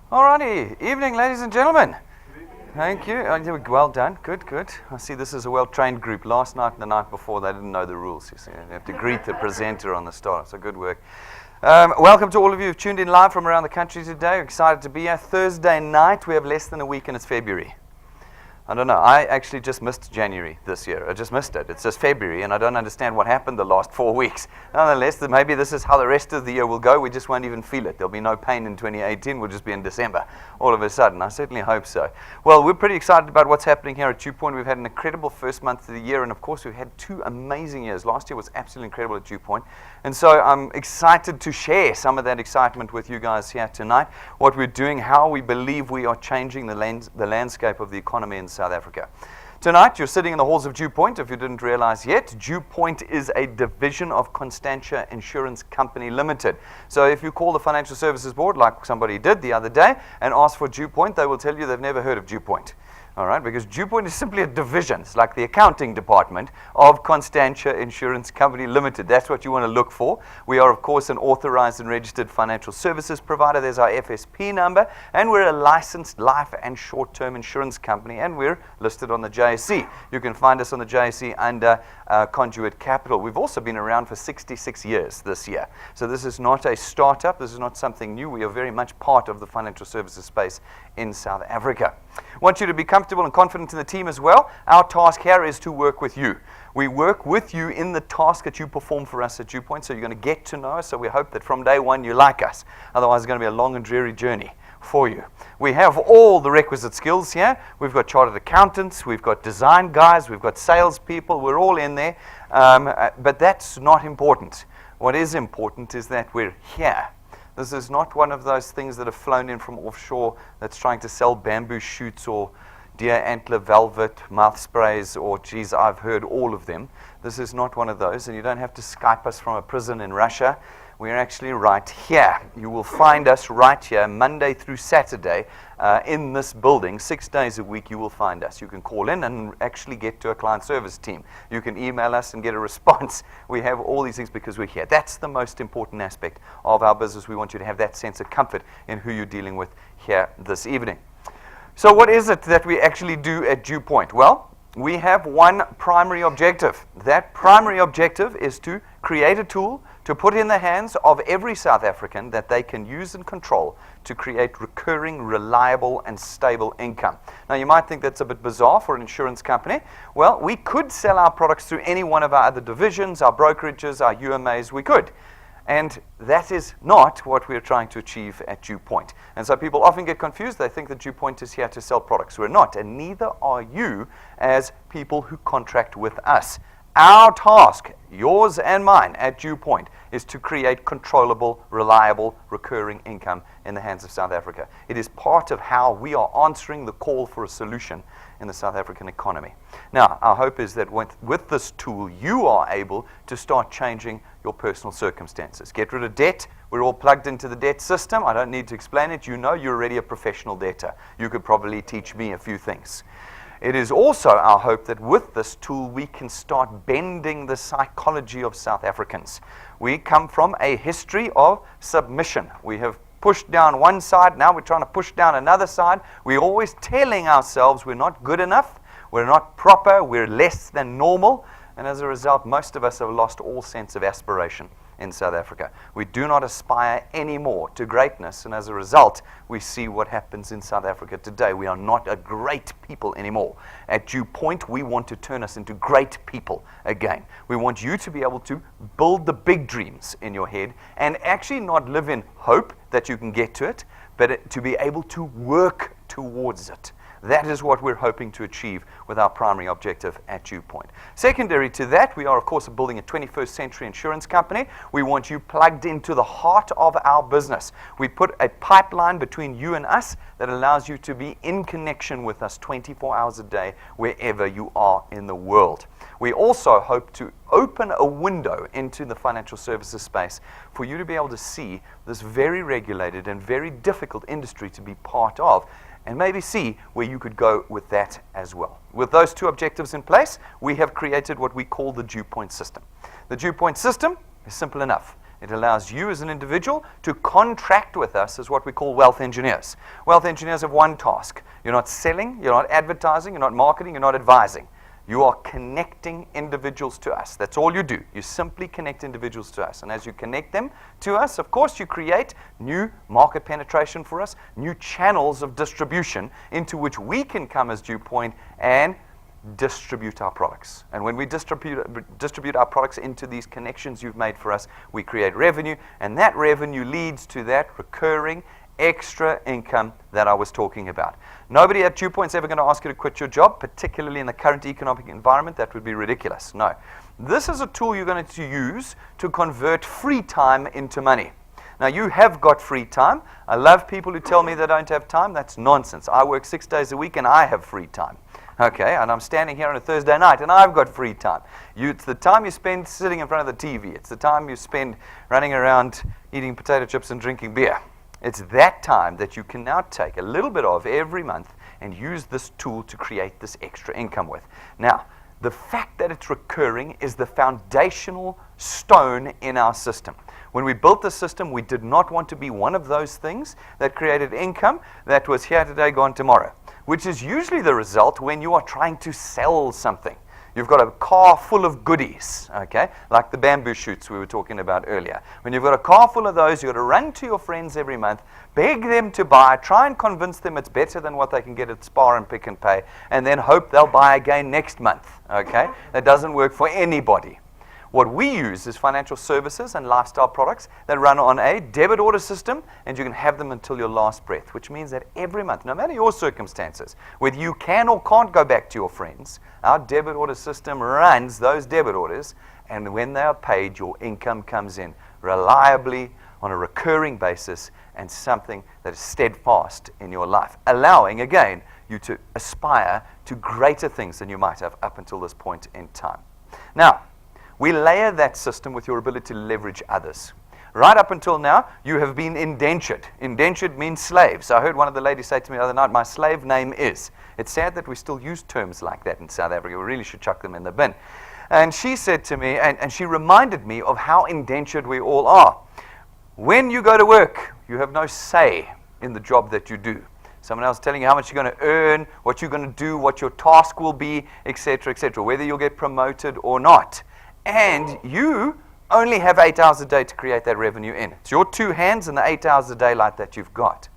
Alrighty, evening ladies and gentlemen. Thank you. Well done. Good, good. I see this is a well-trained group. Last night and the night before, they didn't know the rules. You see, you have to greet the presenter on the start. So good work. Welcome to all of you who've tuned in live from around the country today. We're excited to be here. Thursday night, we have less than a week and it's February. I don't know. I actually just missed January this year. I just missed it. It's just February, and I don't understand what happened the last 4 weeks. Nonetheless, maybe this is how the rest of the year will go. We just won't even feel it. There'll be no pain in 2018. We'll just be in December all of a sudden. I certainly hope so. Well, we're pretty excited about what's happening here at DuePoint. We've had an incredible first month of the year, and of course, we've had 2 amazing years. Last year was absolutely incredible at DuePoint, and so I'm excited to share some of that excitement with you guys here tonight, what we're doing, how we believe we are changing the landscape of the economy in South Africa. Tonight, you're sitting in the halls of DuePoint. If you didn't realize yet, DuePoint is a division of Constantia Insurance Company Limited. So if you call the Financial Services Board, like somebody did the other day, and ask for DuePoint, they will tell you they've never heard of DuePoint. All right, because DuePoint is simply a division. It's like the accounting department of Constantia Insurance Company Limited. That's what you want to look for. We are, of course, an authorized and registered financial services provider. There's our FSP number. And we're a licensed life and short-term insurance company. And we're listed on the JSE. You can find us on the JSE under Conduit Capital. We've also been around for 66 years this year. So this is not a startup. This is not something new. We are very much part of the financial services space in South Africa. I want you to be comfortable and confident in the team as well. Our task here is to work with you. We work with you in the task that you perform for us at DuePoint, so you're going to get to know us, so we hope that from day one you like us. Otherwise, it's going to be a long and dreary journey for you. We have all the requisite skills here. We've got chartered accountants, we've got design guys, we've got salespeople, we're all in there, but that's not important. What is important is that we're here. This is not one of those things that have flown in from offshore that's trying to sell bamboo shoots or deer antler velvet mouth sprays or, geez, I've heard all of them. This is not one of those, and you don't have to Skype us from a prison in Russia. We're actually right here. You will find us right here, Monday through Saturday, in this building. 6 days a week you will find us. You can call in and actually get to a client service team. You can email us and get a response. We have all these things because we're here. That's the most important aspect of our business. We want you to have that sense of comfort in who you're dealing with here this evening. So what is it that we actually do at DuePoint? Well, we have one primary objective. That primary objective is to create a tool to put in the hands of every South African that they can use and control to create recurring, reliable, and stable income. Now, you might think that's a bit bizarre for an insurance company. Well, we could sell our products through any one of our other divisions, our brokerages, our UMAs, we could. And that is not what we're trying to achieve at DuePoint. And so people often get confused. They think that DuePoint is here to sell products. We're not, and neither are you as people who contract with us. Our task, yours and mine at DuePoint, is to create controllable, reliable, recurring income in the hands of South Africa. It is part of how we are answering the call for a solution in the South African economy. Now, our hope is that with this tool, you are able to start changing your personal circumstances. Get rid of debt. We're all plugged into the debt system. I don't need to explain it. You know you're already a professional debtor. You could probably teach me a few things. It is also our hope that with this tool, we can start bending the psychology of South Africans. We come from a history of submission. We have pushed down one side, now we're trying to push down another side. We're always telling ourselves we're not good enough, we're not proper, we're less than normal, and as a result, most of us have lost all sense of aspiration in South Africa. We do not aspire anymore to greatness, and as a result, we see what happens in South Africa today. We are not a great people anymore. At DuePoint, we want to turn us into great people again. We want you to be able to build the big dreams in your head and actually not live in hope that you can get to it, but to be able to work towards it. That is what we're hoping to achieve with our primary objective at DuePoint. Secondary to that, we are, of course, building a 21st century insurance company. We want you plugged into the heart of our business. We put a pipeline between you and us that allows you to be in connection with us 24 hours a day, wherever you are in the world. We also hope to open a window into the financial services space for you to be able to see this very regulated and very difficult industry to be part of, and maybe see where you could go with that as well. With those 2 objectives in place, we have created what we call the DuePoint system. The DuePoint system is simple enough. It allows you as an individual to contract with us as what we call wealth engineers. Wealth engineers have one task. You're not selling, you're not advertising, you're not marketing, you're not advising. You are connecting individuals to us. That's all you do. You simply connect individuals to us. And as you connect them to us, of course, you create new market penetration for us, new channels of distribution into which we can come as DuePoint and distribute our products. And when we distribute our products into these connections you've made for us, we create revenue, and that revenue leads to that recurring extra income that I was talking about. Nobody at DuePoint is ever going to ask you to quit your job, particularly in the current economic environment. That would be ridiculous. No. This is a tool you're going to use to convert free time into money. Now, you have got free time. I love people who tell me they don't have time. That's nonsense. I work 6 days a week and I have free time. Okay, and I'm standing here on a Thursday night and I've got free time. It's the time you spend sitting in front of the TV. It's the time you spend running around eating potato chips and drinking beer. It's that time that you can now take a little bit of every month and use this tool to create this extra income with. Now, the fact that it's recurring is the foundational stone in our system. When we built the system, we did not want to be one of those things that created income that was here today, gone tomorrow, which is usually the result when you are trying to sell something. You've got a car full of goodies, okay, like the bamboo shoots we were talking about earlier. When you've got a car full of those, you've got to run to your friends every month, beg them to buy, try and convince them it's better than what they can get at Spar and Pick and Pay, and then hope they'll buy again next month, okay? That doesn't work for anybody. What we use is financial services and lifestyle products that run on a debit order system, and you can have them until your last breath, which means that every month, no matter your circumstances, whether you can or can't go back to your friends, our debit order system runs those debit orders, and when they are paid, your income comes in reliably on a recurring basis and something that is steadfast in your life, allowing, again, you to aspire to greater things than you might have up until this point in time. Now, we layer that system with your ability to leverage others. Right up until now, you have been indentured. Indentured means slaves. I heard one of the ladies say to me the other night, my slave name is. It's sad that we still use terms like that in South Africa. We really should chuck them in the bin. And she said to me, and she reminded me of how indentured we all are. When you go to work, you have no say in the job that you do. Someone else telling you how much you're going to earn, what you're going to do, what your task will be, etc., whether you'll get promoted or not. And you only have 8 hours a day to create that revenue in. It's your 2 hands and the 8 hours of daylight that you've got.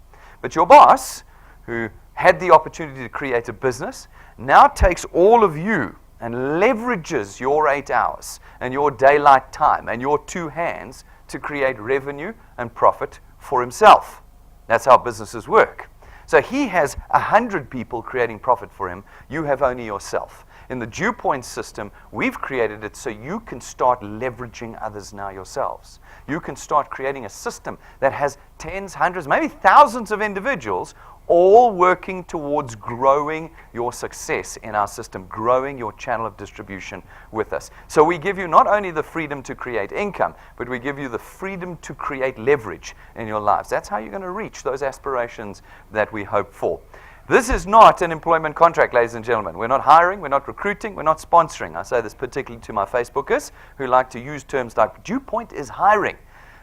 But your boss, who had the opportunity to create a business, now takes all of you and leverages your 8 hours and your daylight time and your 2 hands to create revenue and profit for himself. That's how businesses work. So he has 100 people creating profit for him. You have only yourself. In the DuePoint system, we've created it so you can start leveraging others now yourselves. You can start creating a system that has tens, hundreds, maybe thousands of individuals all working towards growing your success in our system, growing your channel of distribution with us. So we give you not only the freedom to create income, but we give you the freedom to create leverage in your lives. That's how you're going to reach those aspirations that we hope for. This is not an employment contract, ladies and gentlemen. We're not hiring, we're not recruiting, we're not sponsoring. I say this particularly to my Facebookers who like to use terms like DuePoint is hiring.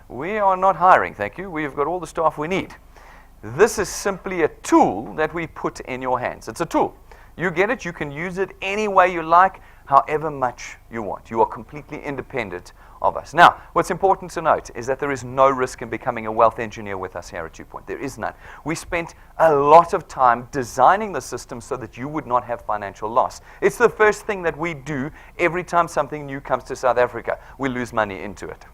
We are not hiring, thank you. We've got all the staff we need. This is simply a tool that we put in your hands. It's a tool. You get it, you can use it any way you like, however much you want. You are completely independent of us. Now, what's important to note is that there is no risk in becoming a wealth engineer with us here at DuePoint. There is none. We spent a lot of time designing the system so that you would not have financial loss. It's the first thing that we do every time something new comes to South Africa. We lose money into it.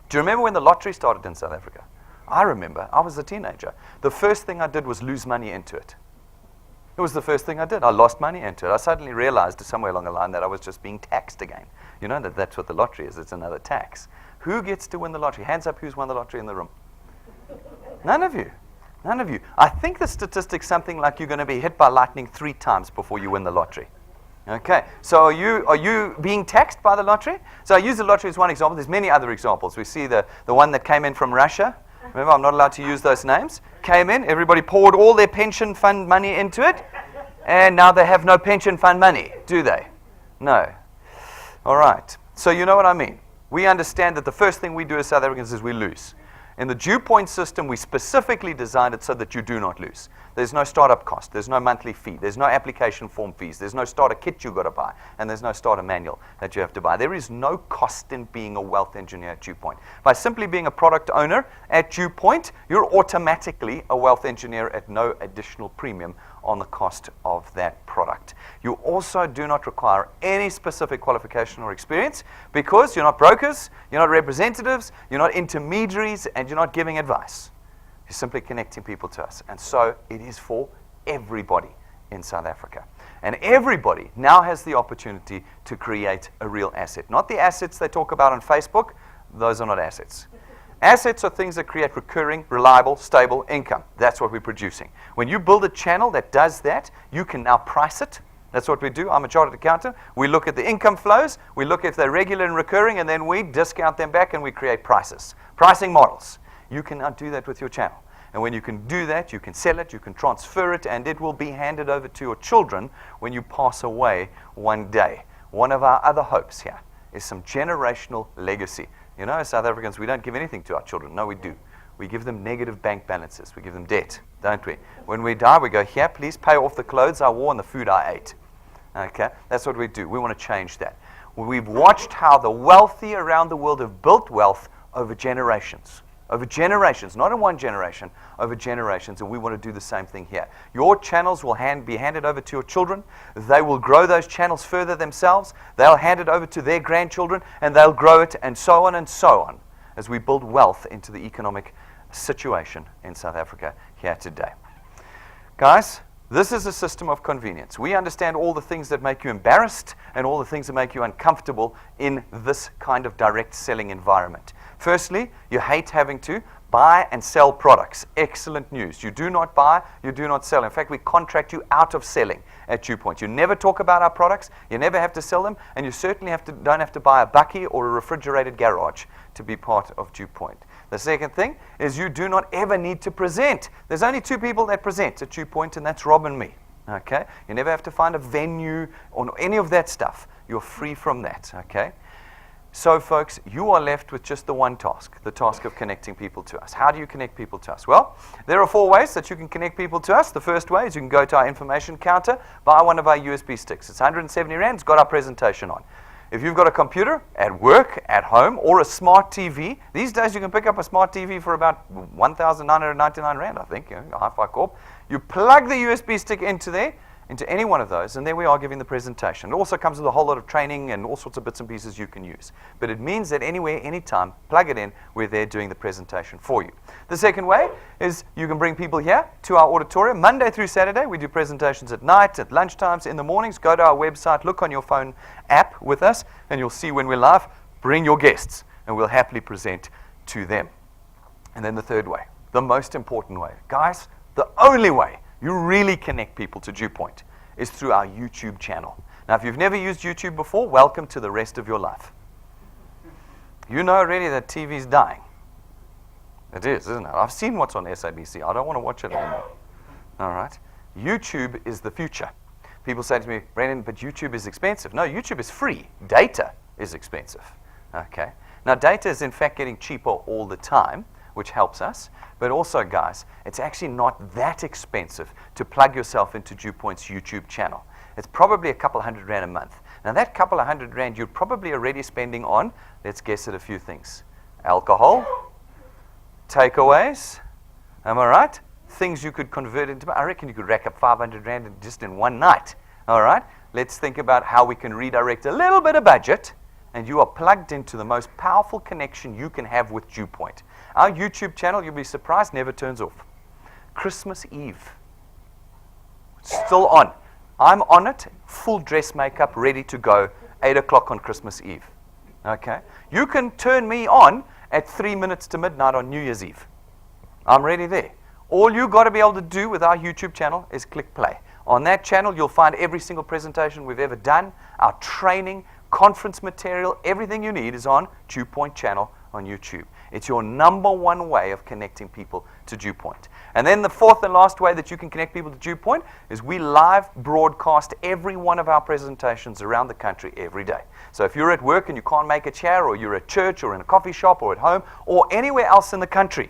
Do you remember when the lottery started in South Africa? I remember. I was a teenager. The first thing I did was lose money into it. It was the first thing I did. I lost money into it. I suddenly realized somewhere along the line that I was just being taxed again. You know that's what the lottery is. It's another tax. Who gets to win the lottery? Hands up who's won the lottery in the room. None of you. None of you. I think the statistic's something like you're going to be hit by lightning 3 times before you win the lottery. Okay, so are you being taxed by the lottery? So I use the lottery as one example. There's many other examples. We see the one that came in from Russia. Remember, I'm not allowed to use those names. Came in, everybody poured all their pension fund money into it, and now they have no pension fund money, do they? No. All right. So you know what I mean. We understand that the first thing we do as South Africans is we lose. In the DuePoint system, we specifically designed it so that you do not lose. There's no startup cost. There's no monthly fee. There's no application form fees. There's no starter kit you've got to buy. And there's no starter manual that you have to buy. There is no cost in being a wealth engineer at DuePoint. By simply being a product owner at DuePoint, you're automatically a wealth engineer at no additional premium on the cost of that product. You also do not require any specific qualification or experience because you're not brokers, you're not representatives, you're not intermediaries, and you're not giving advice. You're simply connecting people to us. And so it is for everybody in South Africa. And everybody now has the opportunity to create a real asset. Not the assets they talk about on Facebook. Those are not assets. Assets are things that create recurring, reliable, stable income. That's what we're producing. When you build a channel that does that, you can now price it. That's what we do. I'm a chartered accountant. We look at the income flows. We look if they're regular and recurring, and then we discount them back and we create prices. Pricing models. You can now do that with your channel. And when you can do that, you can sell it, you can transfer it, and it will be handed over to your children when you pass away one day. One of our other hopes here is some generational legacy. You know, as South Africans, we don't give anything to our children. No, we do. We give them negative bank balances. We give them debt, don't we? When we die, we go, here, please pay off the clothes I wore and the food I ate. Okay? That's what we do. We want to change that. We've watched how the wealthy around the world have built wealth over generations. Over generations, not in one generation, over generations, and we want to do the same thing here. Your channels will be handed over to your children. They will grow those channels further themselves. They'll hand it over to their grandchildren, and they'll grow it, and so on, as we build wealth into the economic situation in South Africa here today. Guys, this is a system of convenience. We understand all the things that make you embarrassed and all the things that make you uncomfortable in this kind of direct selling environment. Firstly, you hate having to buy and sell products. Excellent news. You do not buy, you do not sell. In fact, we contract you out of selling at DuePoint. You never talk about our products, you never have to sell them, and you certainly don't have to buy a bucky or a refrigerated garage to be part of DuePoint. The second thing is you do not ever need to present. There's only two people that present at DuePoint, and that's Rob and me. Okay? You never have to find a venue or any of that stuff. You're free from that. Okay? So, folks, you are left with just the one task, the task of connecting people to us. How do you connect people to us? Well, there are 4 ways that you can connect people to us. The first way is you can go to our information counter, buy one of our USB sticks. It's 170 Rand. It's got our presentation on. If you've got a computer at work, at home, or a smart TV, these days you can pick up a smart TV for about 1,999 Rand, I think, Hi-Fi Corp. You plug the USB stick into any one of those, and there we are giving the presentation. It also comes with a whole lot of training and all sorts of bits and pieces you can use. But it means that anywhere, anytime, plug it in, we're there doing the presentation for you. The second way is you can bring people here to our auditorium. Monday through Saturday, we do presentations at night, at lunchtimes, in the mornings. Go to our website, look on your phone app with us, and you'll see when we're live. Bring your guests, and we'll happily present to them. And then the third way, the most important way. Guys, the only way you really connect people to DuePoint is through our YouTube channel. Now, if you've never used YouTube before, welcome to the rest of your life. You know already that TV's dying. It is, isn't it? I've seen what's on SABC. I don't want to watch it anymore. All right? YouTube is the future. People say to me, Brendan, but YouTube is expensive. No, YouTube is free. Data is expensive. Okay? Now, data is in fact getting cheaper all the time, which helps us. But also, guys, it's actually not that expensive to plug yourself into DuePoint's YouTube channel. It's probably a couple $100 Rand a month. Now, that couple $100 Rand you're probably already spending on, let's guess at a few things. Alcohol, takeaways, am I right? Things you could convert into, I reckon you could rack up 500 Rand just in one night. All right? Let's think about how we can redirect a little bit of budget, and you are plugged into the most powerful connection you can have with DuePoint. Our YouTube channel, you'll be surprised, never turns off. Christmas Eve. Still on. I'm on it, full dress makeup, ready to go, 8 o'clock on Christmas Eve. Okay? You can turn me on at 3 minutes to midnight on New Year's Eve. I'm ready there. All you got to be able to do with our YouTube channel is click play. On that channel, you'll find every single presentation we've ever done, our training, conference material, everything you need is on DuePoint channel on YouTube. It's your number one way of connecting people to DuePoint. And then the fourth and last way that you can connect people to DuePoint is we live broadcast every one of our presentations around the country every day. So if you're at work and you can't make it here, or you're at church or in a coffee shop or at home or anywhere else in the country,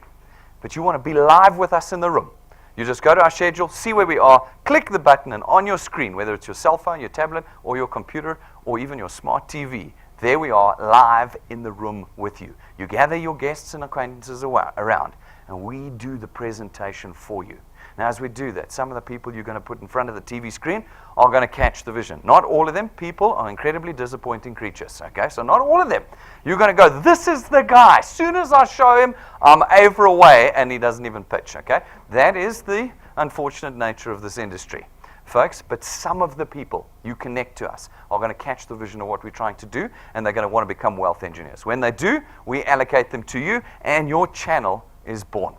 but you want to be live with us in the room, you just go to our schedule, see where we are, click the button, and on your screen, whether it's your cell phone, your tablet, or your computer, or even your smart TV, there we are live in the room with you. You gather your guests and acquaintances around, and we do the presentation for you. Now, as we do that, some of the people you're going to put in front of the TV screen are going to catch the vision. Not all of them. People are incredibly disappointing creatures, okay? So not all of them. You're going to go, this is the guy. As soon as I show him, I'm over away, and he doesn't even pitch, okay? That is the unfortunate nature of this industry, folks. But some of the people you connect to us are going to catch the vision of what we're trying to do, and they're going to want to become wealth engineers. When they do, we allocate them to you, and your channel is born.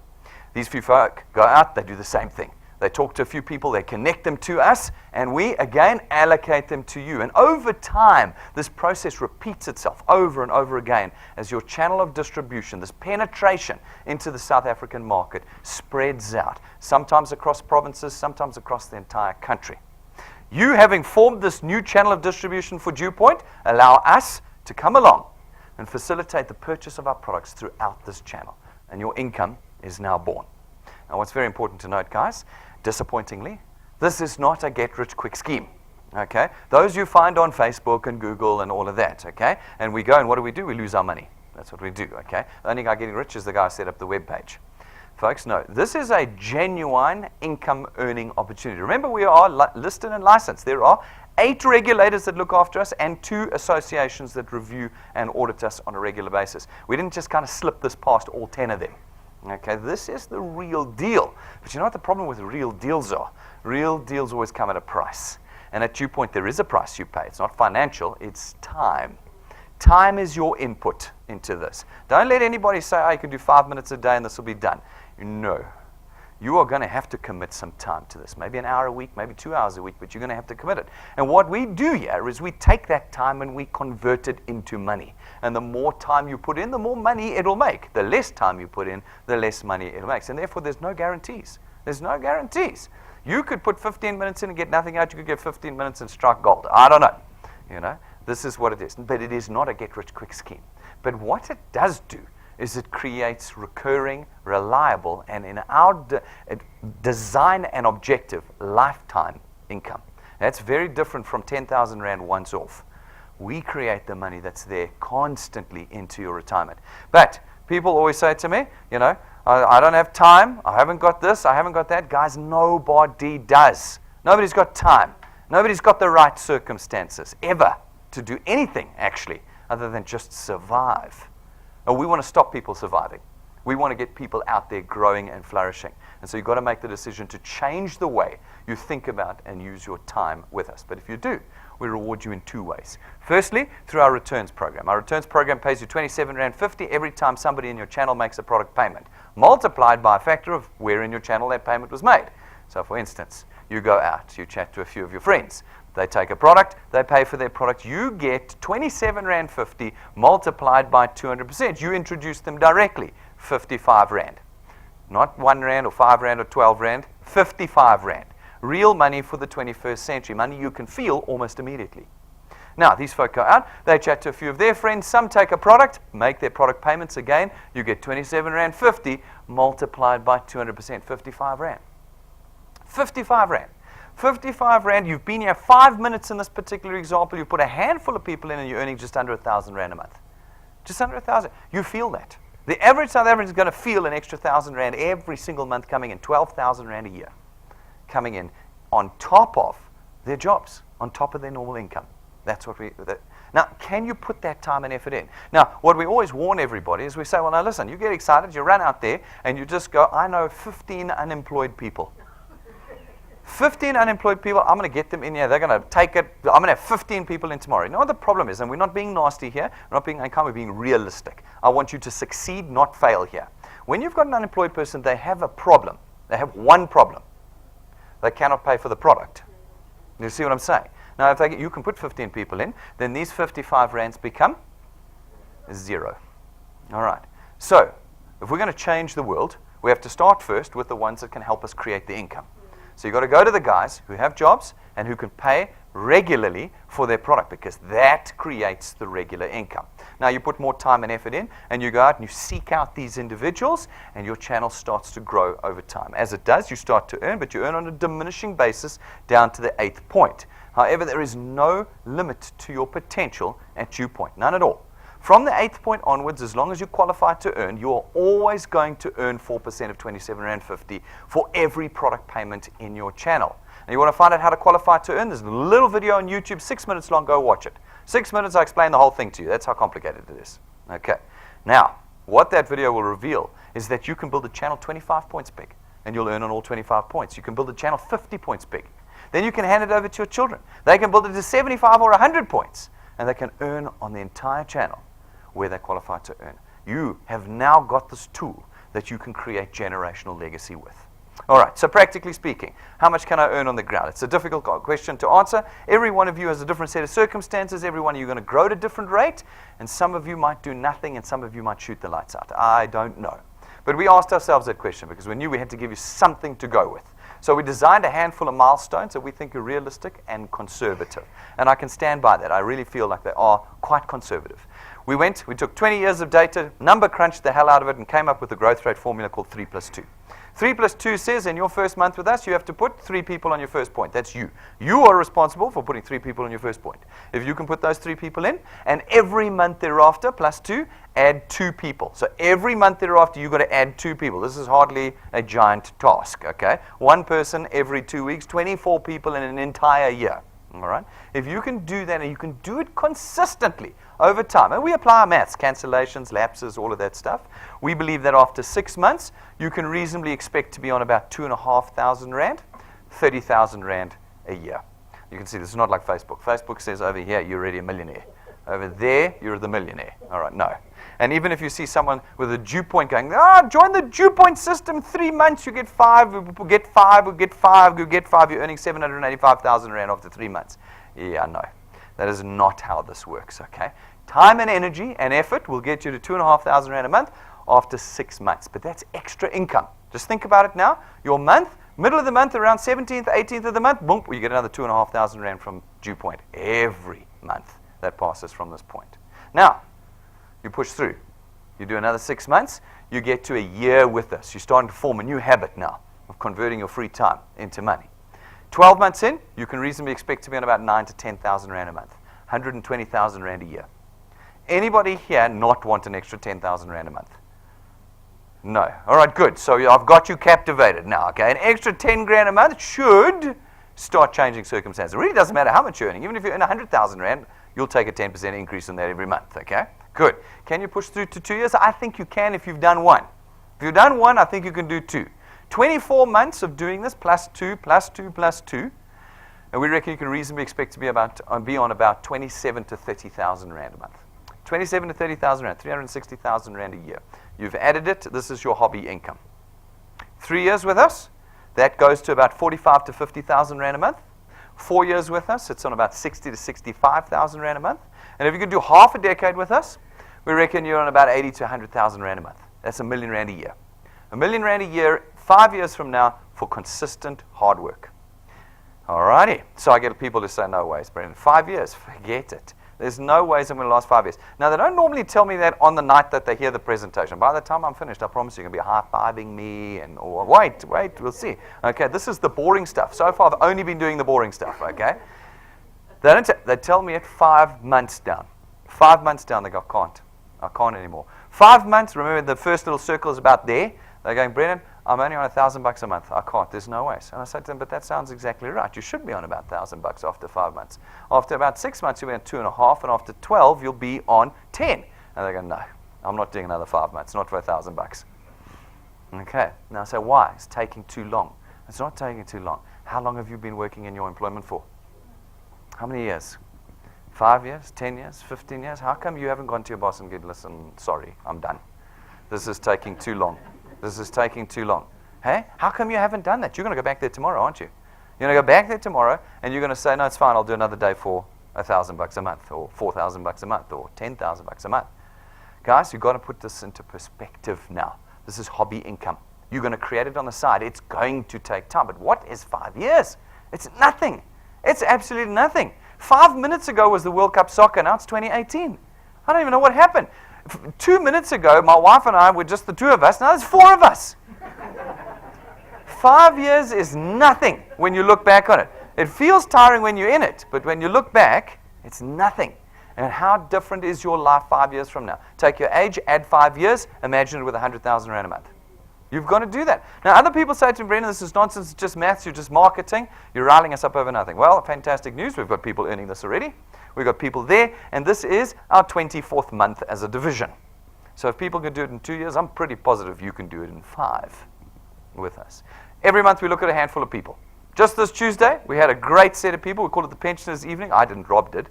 These few folk go out, they do the same thing. They talk to a few people, they connect them to us, and we, again, allocate them to you. And over time, this process repeats itself over and over again as your channel of distribution, this penetration into the South African market, spreads out, sometimes across provinces, sometimes across the entire country. You, having formed this new channel of distribution for DuePoint, allow us to come along and facilitate the purchase of our products throughout this channel. And your income is now born. Now, what's very important to note, guys, disappointingly, this is not a get-rich-quick scheme, okay? Those you find on Facebook and Google and all of that, okay? And we go, and what do? We lose our money. That's what we do, okay? The only guy getting rich is the guy who set up the web page. Folks, no, this is a genuine income-earning opportunity. Remember, we are listed and licensed. There are 8 regulators that look after us and 2 associations that review and audit us on a regular basis. We didn't just kind of slip this past all 10 of them. Okay, this is the real deal. But you know what the problem with real deals are? Real deals always come at a price. And at DuePoint, there is a price you pay. It's not financial, it's time. Time is your input into this. Don't let anybody say, oh, you can do 5 minutes a day and this will be done. No. You are going to have to commit some time to this. Maybe an hour a week, maybe 2 hours a week, but you're going to have to commit it. And what we do here is we take that time and we convert it into money. And the more time you put in, the more money it'll make. The less time you put in, the less money it makes. And therefore, there's no guarantees. There's no guarantees. You could put 15 minutes in and get nothing out. You could get 15 minutes and strike gold. I don't know. You know, this is what it is. But it is not a get-rich-quick scheme. But what it does do is it creates recurring, reliable, and in our design and objective, lifetime income. That's very different from 10,000 Rand once off. We create the money that's there constantly into your retirement. But people always say to me, you know, I don't have time, I haven't got this, I haven't got that. Guys, nobody does. Nobody's got time. Nobody's got the right circumstances ever to do anything, actually, other than just survive. No, we want to stop people surviving. We want to get people out there growing and flourishing. And so you've got to make the decision to change the way you think about and use your time with us. But if you do, we reward you in 2 ways. Firstly, through our returns program. Our returns program pays you 27.50 Rand every time somebody in your channel makes a product payment, multiplied by a factor of where in your channel that payment was made. So for instance, you go out, you chat to a few of your friends. They take a product, they pay for their product. You get 27.50 Rand multiplied by 200%. You introduce them directly, 55 Rand. Not 1 Rand or 5 Rand or 12 Rand, 55 Rand. Real money for the 21st century, money you can feel almost immediately. Now, these folk go out, they chat to a few of their friends, some take a product, make their product payments again, you get 27.50 Rand multiplied by 200%, 55 Rand. 55 Rand. 55 Rand, you've been here 5 minutes in this particular example, you put a handful of people in and you're earning just under 1,000 Rand a month. Just under 1,000. You feel that. The average South African is going to feel an extra 1,000 Rand every single month coming in, 12,000 Rand a year coming in on top of their jobs, on top of their normal income. That's what now, can you put that time and effort in? Now, what we always warn everybody is we say, well, now listen, you get excited, you run out there, and you just go, I know 15 unemployed people. 15 unemployed people, I'm going to get them in here. They're going to take it. I'm going to have 15 people in tomorrow. You know what the problem is? And we're not being nasty here. We're not being unkind. We're being realistic. I want you to succeed, not fail here. When you've got an unemployed person, they have a problem. They have one problem. They cannot pay for the product. You see what I'm saying? Now, if you can put 15 people in, then these 55 Rands become 0. All right. So, if we're going to change the world, we have to start first with the ones that can help us create the income. So you've got to go to the guys who have jobs and who can pay regularly for their product, because that creates the regular income. Now you put more time and effort in, and you go out and you seek out these individuals, and your channel starts to grow over time. As it does, you start to earn, but you earn on a diminishing basis down to the 8th point. However, there is no limit to your potential at DuePoint, none at all. From the 8th point onwards, as long as you qualify to earn, you are always going to earn 4% of R27.50 for every product payment in your channel. And you want to find out how to qualify to earn? There's a little video on YouTube, 6 minutes long. Go watch it. 6 minutes, I explain the whole thing to you. That's how complicated it is. Okay. Now, what that video will reveal is that you can build a channel 25 points big, and you'll earn on all 25 points. You can build a channel 50 points big. Then you can hand it over to your children. They can build it to 75 or 100 points, and they can earn on the entire channel where they qualify to earn. You have now got this tool that you can create generational legacy with. All right, so practically speaking, how much can I earn on the ground? It's a difficult question to answer. Every one of you has a different set of circumstances. Every one of you are going to grow at a different rate, and some of you might do nothing, and some of you might shoot the lights out. I don't know. But we asked ourselves that question because we knew we had to give you something to go with. So we designed a handful of milestones that we think are realistic and conservative. And I can stand by that. I really feel like they are quite conservative. We took 20 years of data, number crunched the hell out of it, and came up with a growth rate formula called 3 plus 2. 3 plus 2 says in your first month with us, you have to put 3 people on your first point. That's you. You are responsible for putting 3 people on your first point. If you can put those 3 people in, and every month thereafter, plus 2, add 2 people. So every month thereafter, you've got to add 2 people. This is hardly a giant task, okay? 1 person every 2 weeks, 24 people in an entire year. All right? If you can do that, and you can do it consistently over time, and we apply our maths, cancellations, lapses, all of that stuff, we believe that after 6 months, you can reasonably expect to be on about 2,500 Rand, 30,000 Rand a year. You can see this is not like Facebook. Facebook says over here, you're already a millionaire. Over there, you're the millionaire. All right, no. And even if you see someone with a DuePoint going, join the DuePoint system, 3 months, you get 5, we get 5, we get 5, you get 5, you're earning 785,000 Rand after 3 months. Yeah, no. That is not how this works, okay? Time and energy and effort will get you to 2,500 Rand a month after 6 months. But that's extra income. Just think about it now. Your month, middle of the month, around 17th, 18th of the month, boom, you get another 2,500 Rand from DuePoint every month that passes from this point. Now, you push through. You do another 6 months, you get to a year with us. You're starting to form a new habit now of converting your free time into money. 12 months in, you can reasonably expect to be on about 9,000 to 10,000 Rand a month, 120,000 Rand a year. Anybody here not want an extra 10,000 Rand a month? No. All right, good. So I've got you captivated now, okay? An extra 10 grand a month should start changing circumstances. It really doesn't matter how much you're earning. Even if you earn 100,000 Rand, you'll take a 10% increase on that every month, okay? Good. Can you push through to 2 years? I think you can if you've done 1. If you've done 1, I think you can do 2. 24 months of doing this, plus 2, plus 2, plus 2, and we reckon you can reasonably expect to be on about 27 to 30,000 Rand a month. 27 to 30,000 Rand, 360,000 Rand a year. You've added it. This is your hobby income. 3 years with us, that goes to about 45 to 50,000 Rand a month. 4 years with us, it's on about 60 to 65,000 Rand a month. And if you can do half a decade with us, we reckon you're on about 80 to 100,000 Rand a month. That's $1 million a year. $1 million a year, 5 years from now, for consistent hard work. Alrighty. So I get people to say, no ways, Brendan. 5 years, forget it. There's no ways I'm going to last 5 years. Now, they don't normally tell me that on the night that they hear the presentation. By the time I'm finished, I promise you're going to be high-fiving me and, wait, we'll see. Okay, this is the boring stuff. So far, I've only been doing the boring stuff, okay? They tell me at 5 months down. 5 months down, they go, I can't anymore. 5 months, remember the first little circle is about there. They're going, Brendan, I'm only on $1,000 a month. I can't. There's no ways. And I said to them, but that sounds exactly right. You should be on about $1,000 after 5 months. After about 6 months, you'll be on 2.5, and after 12, you'll be on 10. And they go, no, I'm not doing another 5 months, not for $1,000. Okay. Now I say, why? It's taking too long. It's not taking too long. How long have you been working in your employment for? How many years? 5 years, 10 years, 15 years? How come you haven't gone to your boss and said, listen, sorry, I'm done. This is taking too long. This is taking too long. Hey, how come you haven't done that? You're going to go back there tomorrow, aren't you? You're going to go back there tomorrow, and you're going to say, no, it's fine, I'll do another day for $1,000 a month, or $4,000 a month, or $10,000 a month. Guys, you've got to put this into perspective now. This is hobby income. You're going to create it on the side. It's going to take time. But what is 5 years? It's nothing. It's absolutely nothing. 5 minutes ago was the World Cup soccer. Now it's 2018. I don't even know what happened. 2 minutes ago, my wife and I were just the two of us. Now there's 4 of us. 5 years is nothing when you look back on it. It feels tiring when you're in it, but when you look back, it's nothing. And how different is your life 5 years from now? Take your age, add 5 years, imagine it with 100,000 rand a month. You've got to do that. Now, other people say to me, Brendan, this is nonsense, it's just maths, you're just marketing, you're riling us up over nothing. Well, fantastic news, we've got people earning this already. We've got people there, and this is our 24th month as a division. So if people can do it in 2 years, I'm pretty positive you can do it in 5 with us. Every month we look at a handful of people. Just this Tuesday, we had a great set of people. We called it the Pensioners' Evening. I didn't, Rob did.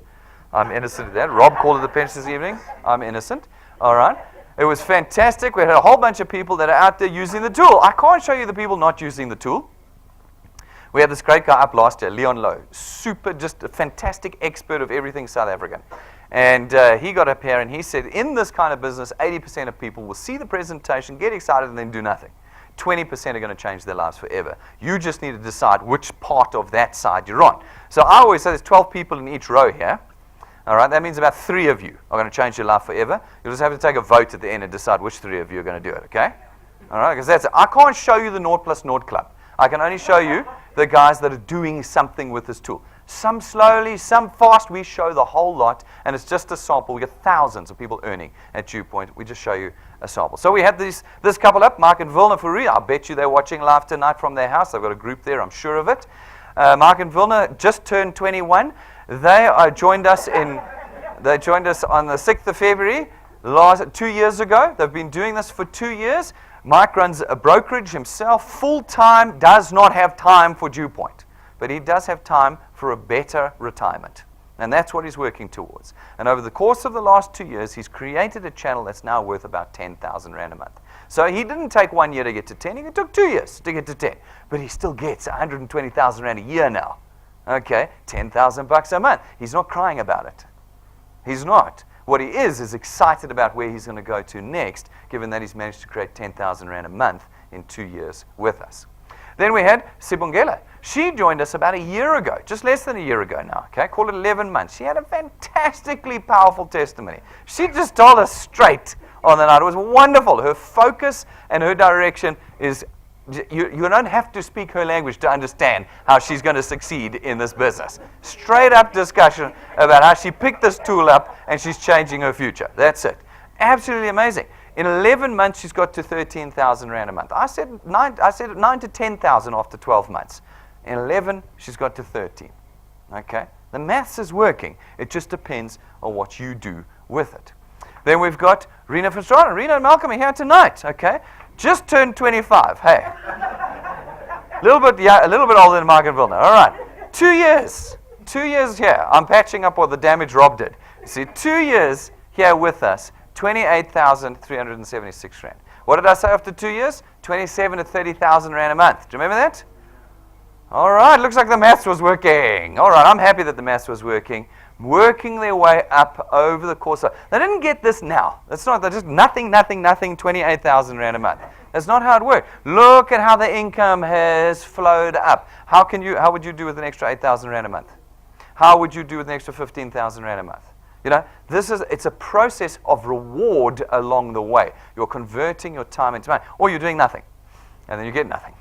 I'm innocent of that. Rob called it the Pensioners' Evening. I'm innocent. All right. It was fantastic. We had a whole bunch of people that are out there using the tool. I can't show you the people not using the tool. We had this great guy up last year, Leon Lowe. Super, just a fantastic expert of everything South African. And he got up here and he said, in this kind of business, 80% of people will see the presentation, get excited, and then do nothing. 20% are going to change their lives forever. You just need to decide which part of that side you're on. So I always say there's 12 people in each row here. All right, that means about 3 of you are going to change your life forever. You'll just have to take a vote at the end and decide which 3 of you are going to do it, okay? All right, because that's it. I can't show you the Naught plus Naught Club. I can only show you the guys that are doing something with this tool. Some slowly, some fast. We show the whole lot, and it's just a sample. We get thousands of people earning at DuePoint. We just show you a sample. So we had this couple up, Mark and Vilna Fourie. I bet you they're watching live tonight from their house. They've got a group there, I'm sure of it. Mark and Vilna just turned 21. They joined us on the 6th of February 2 years ago. They've been doing this for 2 years. Mike runs a brokerage himself, full-time, does not have time for DuePoint. But he does have time for a better retirement. And that's what he's working towards. And over the course of the last 2 years, he's created a channel that's now worth about 10,000 rand a month. So he didn't take 1 year to get to 10. It took 2 years to get to 10. But he still gets 120,000 rand a year now. Okay, 10,000 bucks a month. He's not crying about it. He's not. What he is excited about where he's going to go to next, given that he's managed to create 10,000 rand a month in 2 years with us. Then we had Sibongela. She joined us about a year ago, just less than a year ago now, okay? Call it 11 months. She had a fantastically powerful testimony. She just told us straight on the night. It was wonderful. Her focus and her direction is, you don't have to speak her language to understand how she's going to succeed in this business. Straight up discussion about how she picked this tool up and she's changing her future. That's it. Absolutely amazing. In 11 months, she's got to 13,000 rand a month. I said 9 to 10,000 after 12 months. In 11, she's got to 13. Okay? The maths is working. It just depends on what you do with it. Then we've got Rena van Straten. Rena and Malcolm are here tonight. Okay? Just turned 25. Hey. A little bit older than Mark and Vilna. All right. 2 years. 2 years here. I'm patching up what the damage Rob did. You see, 2 years here with us. 28,376 rand. What did I say after 2 years? 27 to 30,000 rand a month. Do you remember that? All right, looks like the maths was working. All right, I'm happy that the maths was working. Working their way up over the course of... They didn't get this now. That's not, they're just nothing, 28,000 rand a month. That's not how it worked. Look at how the income has flowed up. How would you do with an extra 8,000 rand a month? How would you do with an extra 15,000 rand a month? You know, it's a process of reward along the way. You're converting your time into money, or you're doing nothing, and then you get nothing.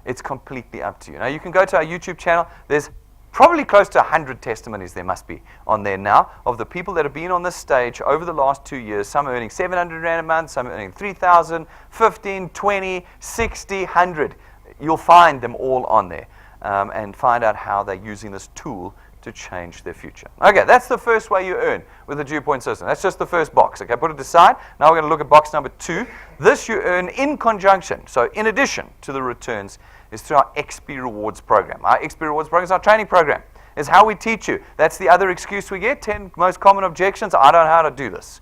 It's completely up to you. Now, you can go to our YouTube channel. There's probably close to 100 testimonies there must be on there now of the people that have been on this stage over the last 2 years. Some are earning 700 rand a month, some are earning 3,000, 15, 20, 60, 100. You'll find them all on there and find out how they're using this tool to change their future. Okay, that's the first way you earn with the DuePoint system. That's just the first box. Okay, put it aside. Now we're going to look at box number 2. This you earn in conjunction. So in addition to the returns is through our XP Rewards program. Our XP Rewards program is our training program. It's how we teach you. That's the other excuse we get. 10 most common objections. I don't know how to do this.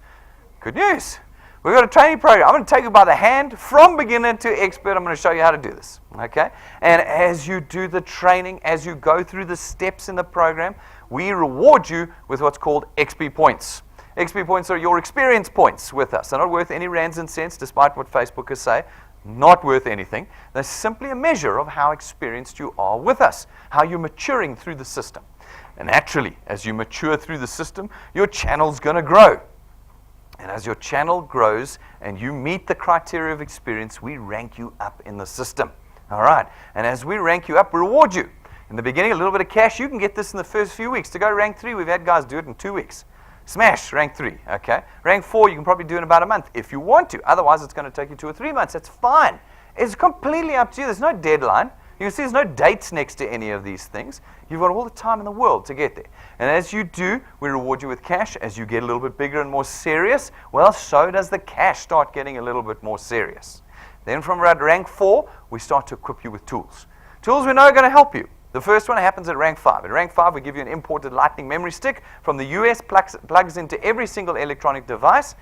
Good news. We've got a training program. I'm going to take you by the hand from beginner to expert. I'm going to show you how to do this. Okay? And as you do the training, as you go through the steps in the program, we reward you with what's called XP points. XP points are your experience points with us. They're not worth any rands and cents, despite what Facebookers say. Not worth anything. They're simply a measure of how experienced you are with us, how you're maturing through the system. And naturally, as you mature through the system, your channel's going to grow. And as your channel grows and you meet the criteria of experience, we rank you up in the system. All right. And as we rank you up, we reward you. In the beginning, a little bit of cash. You can get this in the first few weeks. To go rank 3, we've had guys do it in 2 weeks. Smash, rank 3, okay? Rank 4, you can probably do in about a month if you want to. Otherwise, it's going to take you 2 or 3 months. That's fine. It's completely up to you. There's no deadline. You can see there's no dates next to any of these things. You've got all the time in the world to get there. And as you do, we reward you with cash. As you get a little bit bigger and more serious, well, so does the cash start getting a little bit more serious. Then from around rank 4, we start to equip you with tools. Tools we know are going to help you. The first one happens at rank 5. At rank 5, we give you an imported lightning memory stick from the US, plugs into every single electronic device.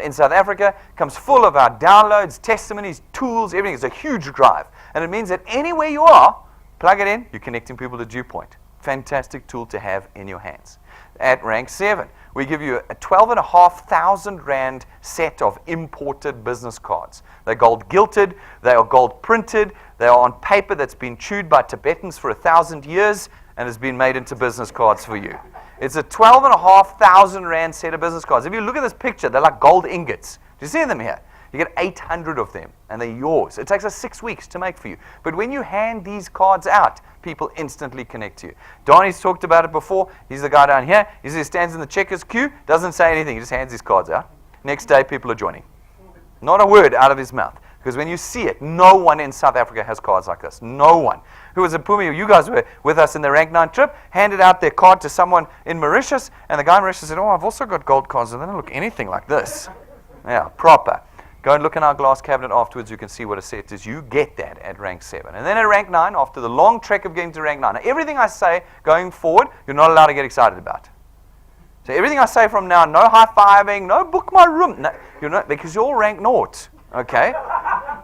In South Africa, comes full of our downloads, testimonies, tools, everything. It's a huge drive. And it means that anywhere you are, plug it in, you're connecting people to DuePoint. Fantastic tool to have in your hands. At rank 7, we give you a 12,500 Rand set of imported business cards. They're gold gilded, they are gold printed, they are on paper that's been chewed by Tibetans for 1,000 years and has been made into business cards for you. It's a 12,500 Rand set of business cards. If you look at this picture, they're like gold ingots. Do you see them here? You get 800 of them, and they're yours. It takes us 6 weeks to make for you. But when you hand these cards out, people instantly connect to you. Donnie's talked about it before. He's the guy down here. He stands in the checkers queue, doesn't say anything. He just hands his cards out. Next day, people are joining. Not a word out of his mouth. Because when you see it, no one in South Africa has cards like this. No one. Who was at Pumi? You guys were with us in the rank 9 trip, handed out their card to someone in Mauritius, and the guy in Mauritius said, oh, I've also got gold cards, and they don't look anything like this. Yeah, proper. Go and look in our glass cabinet afterwards. You can see what a set is. You get that at rank 7. And then at rank 9, after the long trek of getting to rank 9, now, everything I say going forward, you're not allowed to get excited about. So everything I say from now, no high-fiving, no book my room. No, you're not, because you're all rank 0. Okay?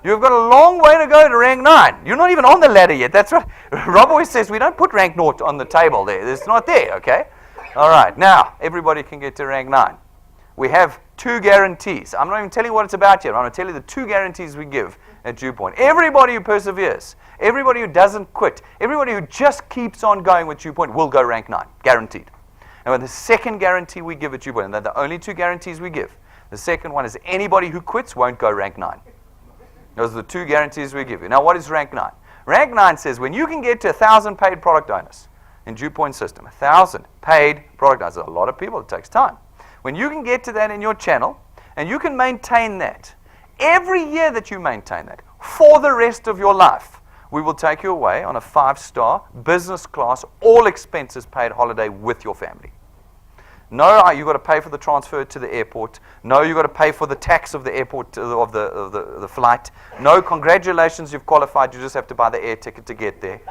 You've got a long way to go to rank 9. You're not even on the ladder yet. That's what Rob always says. We don't put rank 0 on the table there. It's not there, okay? All right. Now, everybody can get to rank 9. We have 2 guarantees. I'm not even telling you what it's about yet. I'm going to tell you the 2 guarantees we give at DuePoint. Everybody who perseveres, everybody who doesn't quit, everybody who just keeps on going with DuePoint will go rank 9. Guaranteed. And the second guarantee we give at DuePoint, and they're the only 2 guarantees we give. The second one is anybody who quits won't go rank 9. Those are the 2 guarantees we give you. Now, what is rank 9? Rank 9 says when you can get to 1,000 paid product owners in DuePoint system, 1,000 paid product owners, a lot of people, it takes time. When you can get to that in your channel, and you can maintain that, every year that you maintain that, for the rest of your life, we will take you away on a 5-star, business class, all expenses paid holiday with your family. No, you've got to pay for the transfer to the airport. No, you've got to pay for the tax of the airport, of the flight. No, congratulations, you've qualified. You just have to buy the air ticket to get there.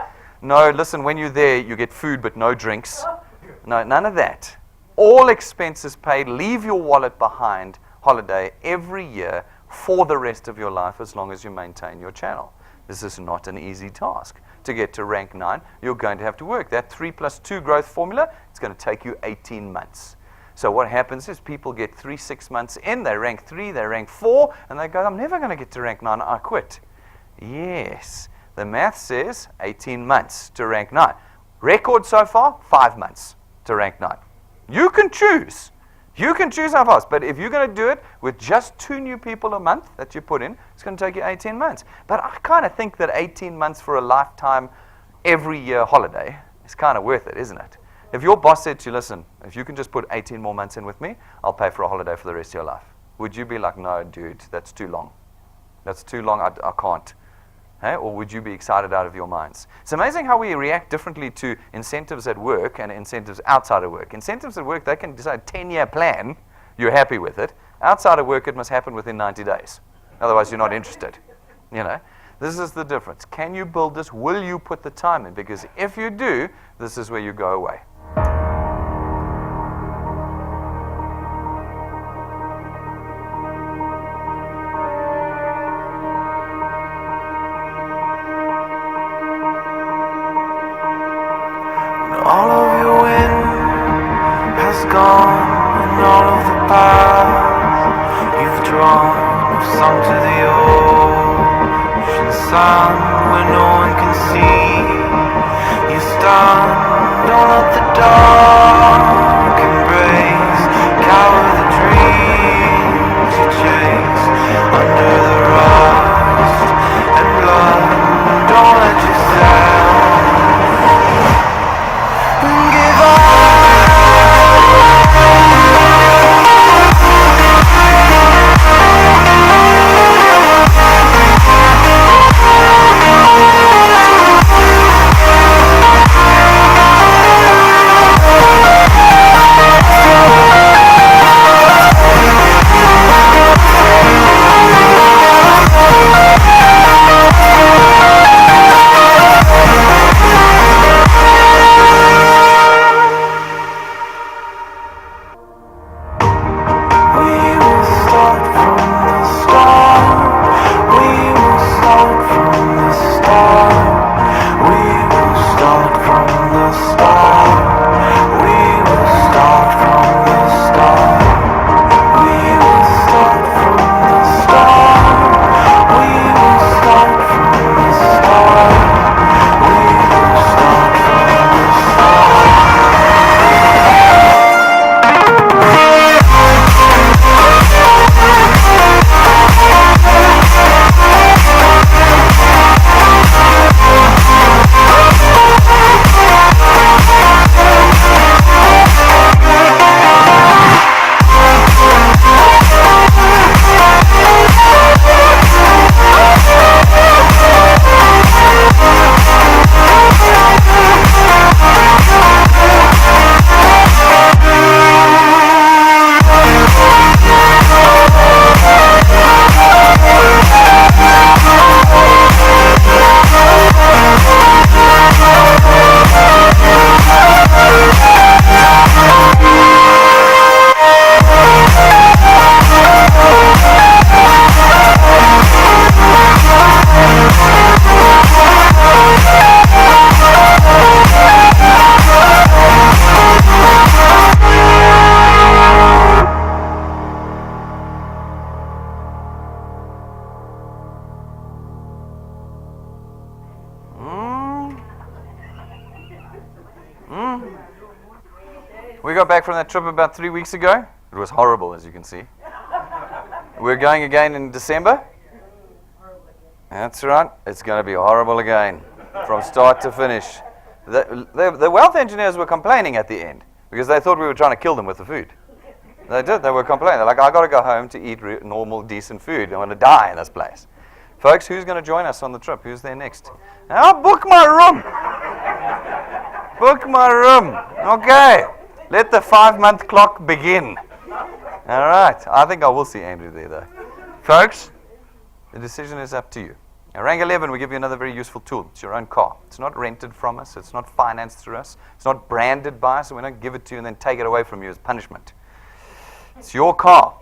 No, listen, when you're there, you get food but no drinks. No, none of that. All expenses paid, leave your wallet behind, holiday every year for the rest of your life as long as you maintain your channel. This is not an easy task. To get to rank 9, you're going to have to work. That 3+2 growth formula, it's going to take you 18 months. So what happens is people get 3-6 months in, they rank 3, they rank 4, and they go, I'm never going to get to rank 9, I quit. Yes, the math says 18 months to rank 9. Record so far, 5 months to rank 9. You can choose. You can choose how fast. But if you're going to do it with just 2 new people a month that you put in, it's going to take you 18 months. But I kind of think that 18 months for a lifetime, every year holiday is kind of worth it, isn't it? If your boss said to you, listen, if you can just put 18 more months in with me, I'll pay for a holiday for the rest of your life. Would you be like, no, dude, that's too long. That's too long, I can't. Hey? Or would you be excited out of your minds? It's amazing how we react differently to incentives at work and incentives outside of work. Incentives at work, they can decide 10-year plan, you're happy with it. Outside of work, it must happen within 90 days. Otherwise, you're not interested. You know, this is the difference. Can you build this? Will you put the time in? Because if you do, this is where you go away. All of your wind has gone, and all of the paths you've drawn have sunk to the ocean. ocean sun where no one can see. You stand on at the dark embrace, cower the dreams you chase under the rust and blood. Don't let yourself give up. We got back from that trip about 3 weeks ago. It was horrible, as you can see. We're going again in December. That's right. It's going to be horrible again, from start to finish. The wealth engineers were complaining at the end because they thought we were trying to kill them with the food. They did. They were complaining. They're like, I got to go home to eat normal, decent food. I want to die in this place. Folks, who's going to join us on the trip? Who's there next? Now, book my room. Book my room. Okay. Let the 5-month clock begin. All right. I think I will see Andrew there, though. Folks, the decision is up to you. At rank 11, we give you another very useful tool. It's your own car. It's not rented from us. It's not financed through us. It's not branded by us, so we don't give it to you and then take it away from you as punishment. It's your car.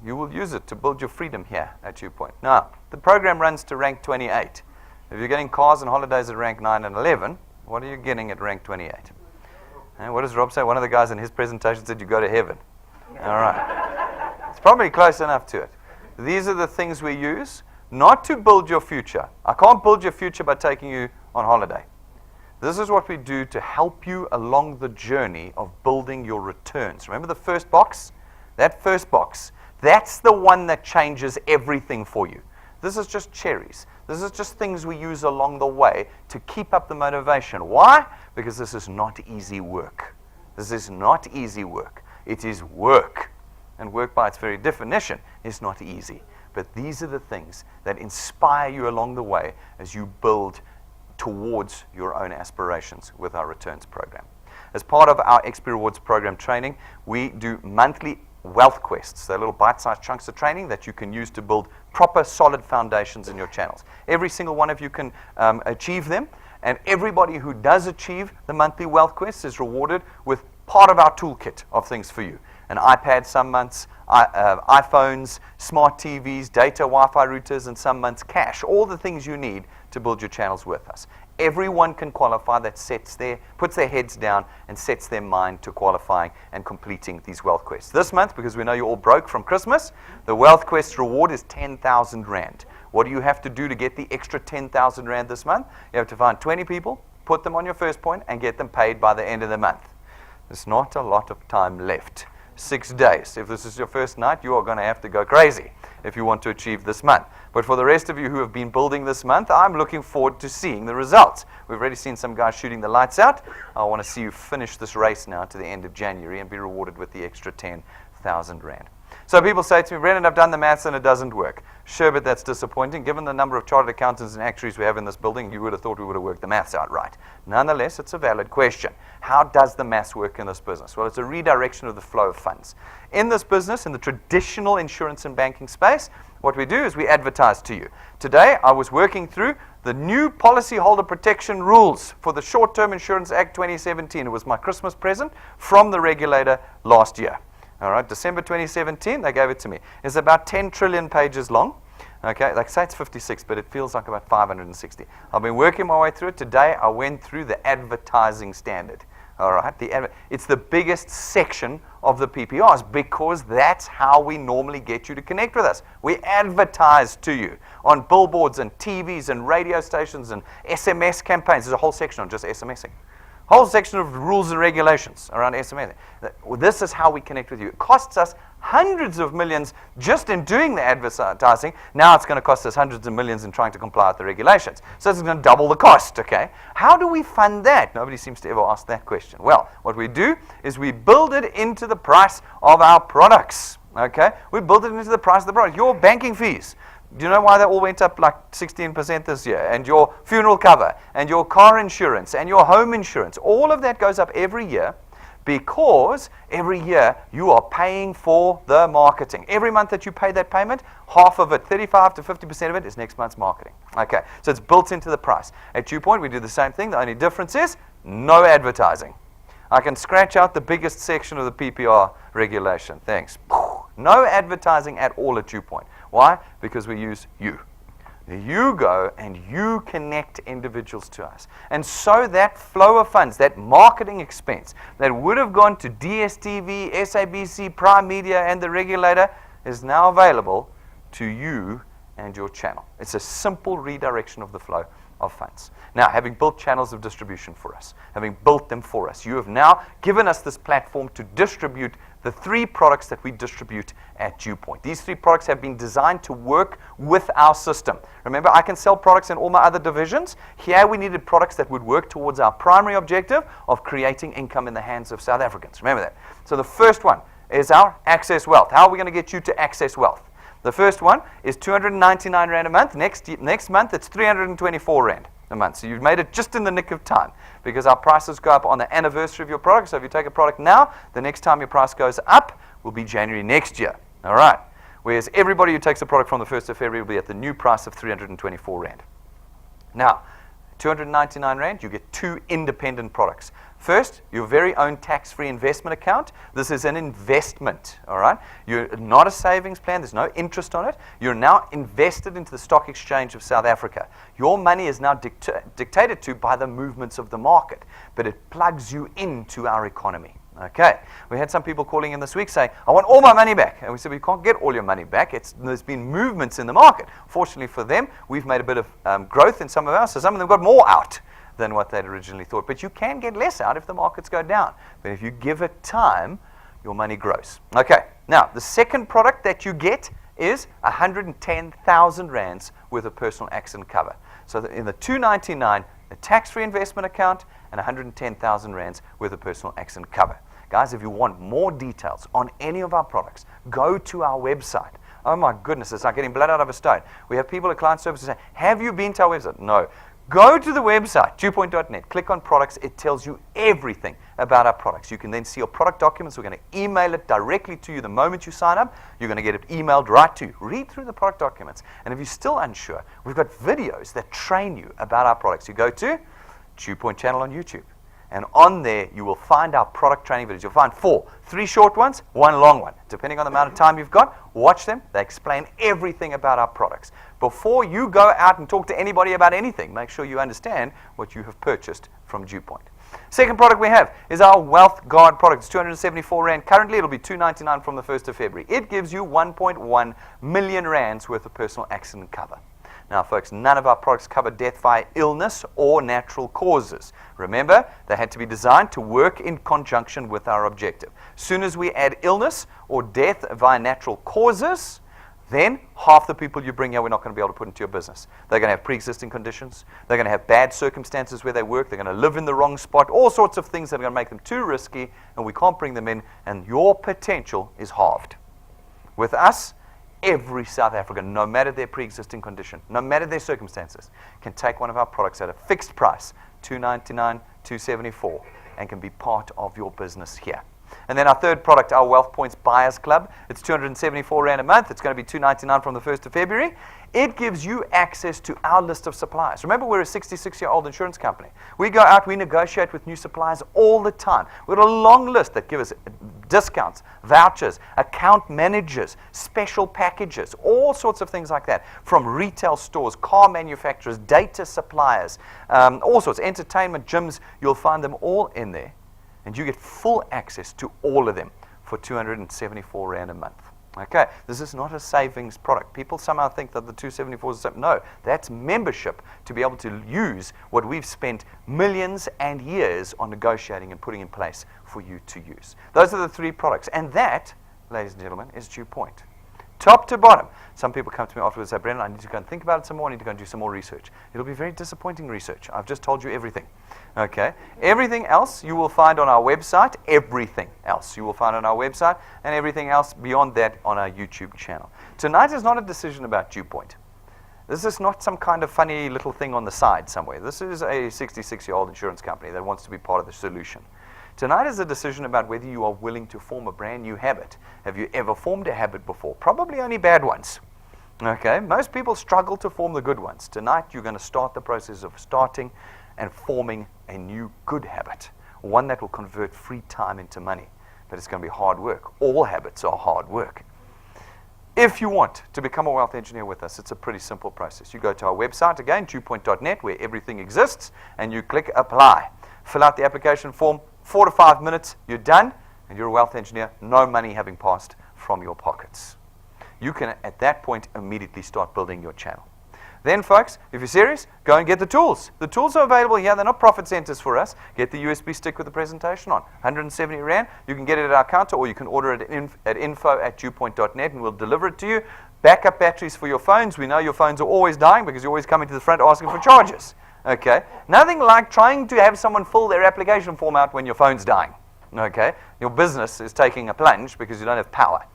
You will use it to build your freedom here at DuePoint. Now, the program runs to rank 28. If you're getting cars and holidays at rank 9 and 11, what are you getting at rank 28? And what does Rob say? One of the guys in his presentation said you go to heaven. All right. It's probably close enough to it. These are the things we use, not to build your future. I can't build your future by taking you on holiday. This is what we do to help you along the journey of building your returns. Remember the first box? That first box, that's the one that changes everything for you. This is just cherries. This is just things we use along the way to keep up the motivation. Why? Because this is not easy work. This is not easy work. It is work. And work by its very definition is not easy. But these are the things that inspire you along the way as you build towards your own aspirations with our returns program. As part of our XP Rewards program training, we do monthly wealth quests. They're little bite-sized chunks of training that you can use to build proper, solid foundations in your channels. Every single one of you can achieve them, and everybody who does achieve the monthly wealth quests is rewarded with part of our toolkit of things for you. An iPad some months, iPhones, smart TVs, data, Wi-Fi routers, and some months cash. All the things you need to build your channels with us. Everyone can qualify that puts their heads down and sets their mind to qualifying and completing these wealth quests. This month, because we know you're all broke from Christmas, the wealth quest reward is 10,000 Rand. What do you have to do to get the extra 10,000 Rand this month? You have to find 20 people, put them on your first point, and get them paid by the end of the month. There's not a lot of time left. 6 days. If this is your first night, you are going to have to go crazy if you want to achieve this month. But for the rest of you who have been building this month, I'm looking forward to seeing the results. We've already seen some guys shooting the lights out. I want to see you finish this race now to the end of January and be rewarded with the extra 10,000 Rand. So people say to me, Brendan, I've done the maths and it doesn't work. Sure, but that's disappointing. Given the number of chartered accountants and actuaries we have in this building, you would have thought we would have worked the maths out right. Nonetheless, it's a valid question. How does the maths work in this business? Well, it's a redirection of the flow of funds. In this business, in the traditional insurance and banking space, what we do is we advertise to you. Today, I was working through the new policyholder protection rules for the Short-Term Insurance Act 2017. It was my Christmas present from the regulator last year. All right, December 2017, they gave it to me. It's about 10 trillion pages long. Okay, like say it's 56, but it feels like about 560. I've been working my way through it. Today, I went through the advertising standard. All right, it's the biggest section of the PPRs because that's how we normally get you to connect with us. We advertise to you on billboards and TVs and radio stations and SMS campaigns. There's a whole section on just SMSing. Whole section of rules and regulations around SMS. This is how we connect with you. It costs us hundreds of millions just in doing the advertising. Now it's going to cost us hundreds of millions in trying to comply with the regulations. So it's going to double the cost, okay? How do we fund that? Nobody seems to ever ask that question. Well, what we do is we build it into the price of our products, okay? We build it into the price of the product. Your banking fees. Do you know why they all went up like 16% this year? And your funeral cover, and your car insurance, and your home insurance. All of that goes up every year because every year you are paying for the marketing. Every month that you pay that payment, half of it, 35 to 50% of it, is next month's marketing. Okay, so it's built into the price. At DuePoint, we do the same thing. The only difference is no advertising. I can scratch out the biggest section of the PPR regulation. Thanks. No advertising at all at DuePoint. Why? Because we use you. You go and you connect individuals to us. And so that flow of funds, that marketing expense that would have gone to DSTV, SABC, Prime Media, and the regulator is now available to you and your channel. It's a simple redirection of the flow of funds. Now, having built channels of distribution for us, having built them for us, you have now given us this platform to distribute the 3 products that we distribute at DuePoint. These 3 products have been designed to work with our system. Remember, I can sell products in all my other divisions. Here we needed products that would work towards our primary objective of creating income in the hands of South Africans. Remember that. So the first one is our Access Wealth. How are we going to get you to access wealth? The first one is 299 Rand a month. Next month, it's 324 Rand a month. So you've made it just in the nick of time because our prices go up on the anniversary of your product. So if you take a product now, the next time your price goes up will be January next year. All right. Whereas everybody who takes a product from the 1st of February will be at the new price of 324 Rand. Now, 299 Rand, you get 2 independent products. First, your very own tax-free investment account. This is an investment, all right? You're not a savings plan. There's no interest on it. You're now invested into the stock exchange of South Africa. Your money is now dictated to by the movements of the market, but it plugs you into our economy. Okay, we had some people calling in this week saying, I want all my money back. And we said, we can't get all your money back. There's been movements in the market. Fortunately for them, we've made a bit of growth in some of ours, so some of them got more out than what they'd originally thought. But you can get less out if the markets go down. But if you give it time, your money grows. Okay, now the second product that you get is 110,000 Rands worth of personal accident cover. So in the 299, a tax-free investment account and 110,000 Rands worth of personal accident cover. Guys, if you want more details on any of our products, go to our website. Oh my goodness, it's like getting blood out of a stone. We have people at client services saying, have you been to our website? No. Go to the website, DuePoint.net, click on products. It tells you everything about our products. You can then see your product documents. We're going to email it directly to you the moment you sign up. You're going to get it emailed right to you. Read through the product documents. And if you're still unsure, we've got videos that train you about our products. You go to DuePoint channel on YouTube. And on there, you will find our product training videos. You'll find 4, 3 short ones, 1 long one. Depending on the amount of time you've got, watch them. They explain everything about our products. Before you go out and talk to anybody about anything, make sure you understand what you have purchased from DuePoint. Second product we have is our Wealth Guard product. It's 274 Rand. Currently, it'll be 299 from the 1st of February. It gives you 1.1 million Rands worth of personal accident cover. Now, folks, none of our products cover death via illness or natural causes. Remember, they had to be designed to work in conjunction with our objective. As soon as we add illness or death via natural causes, then half the people you bring here we're not going to be able to put into your business. They're going to have pre-existing conditions. They're going to have bad circumstances where they work. They're going to live in the wrong spot. All sorts of things that are going to make them too risky, and we can't bring them in, and your potential is halved. With us, every South African, no matter their pre-existing condition, no matter their circumstances, can take one of our products at a fixed price, $299, $274, and can be part of your business here. And then our third product, our Wealth Points Buyers Club. It's 274 Rand a month. It's going to be $299 from the 1st of February. It gives you access to our list of suppliers. Remember, we're a 66-year-old insurance company. We go out, we negotiate with new suppliers all the time. We've got a long list that give us discounts, vouchers, account managers, special packages, all sorts of things like that. From retail stores, car manufacturers, data suppliers, all sorts, entertainment, gyms, you'll find them all in there. And you get full access to all of them for 274 Rand a month. Okay, this is not a savings product. People somehow think that the 274 is something. No, that's membership to be able to use what we've spent millions and years on negotiating and putting in place for you to use. Those are the three products. And that, ladies and gentlemen, is DuePoint. Top to bottom. Some people come to me afterwards and say, Brendan, I need to go and think about it some more. I need to go and do some more research. It'll be very disappointing research. I've just told you everything. Okay? Everything else you will find on our website. Everything else you will find on our website. And everything else beyond that on our YouTube channel. Tonight is not a decision about DuePoint. This is not some kind of funny little thing on the side somewhere. This is a 66-year-old insurance company that wants to be part of the solution. Tonight is a decision about whether you are willing to form a brand new habit. Have you ever formed a habit before? Probably only bad ones. Okay? Most people struggle to form the good ones. Tonight you're going to start the process of starting and forming a new good habit. One that will convert free time into money. But it's going to be hard work. All habits are hard work. If you want to become a wealth engineer with us, it's a pretty simple process. You go to our website, again, DuePoint.net, where everything exists, and you click apply. Fill out the application form. 4 to 5 minutes, you're done, and you're a wealth engineer, no money having passed from your pockets. You can, at that point, immediately start building your channel. Then, folks, if you're serious, go and get the tools. The tools are available here. They're not profit centers for us. Get the USB stick with the presentation on. 170 Rand. You can get it at our counter, or you can order it at info@dewpoint.net, and we'll deliver it to you. Backup batteries for your phones. We know your phones are always dying because you're always coming to the front asking for chargers. Okay? Nothing like trying to have someone fill their application form out when your phone's dying. Okay? Your business is taking a plunge because you don't have power.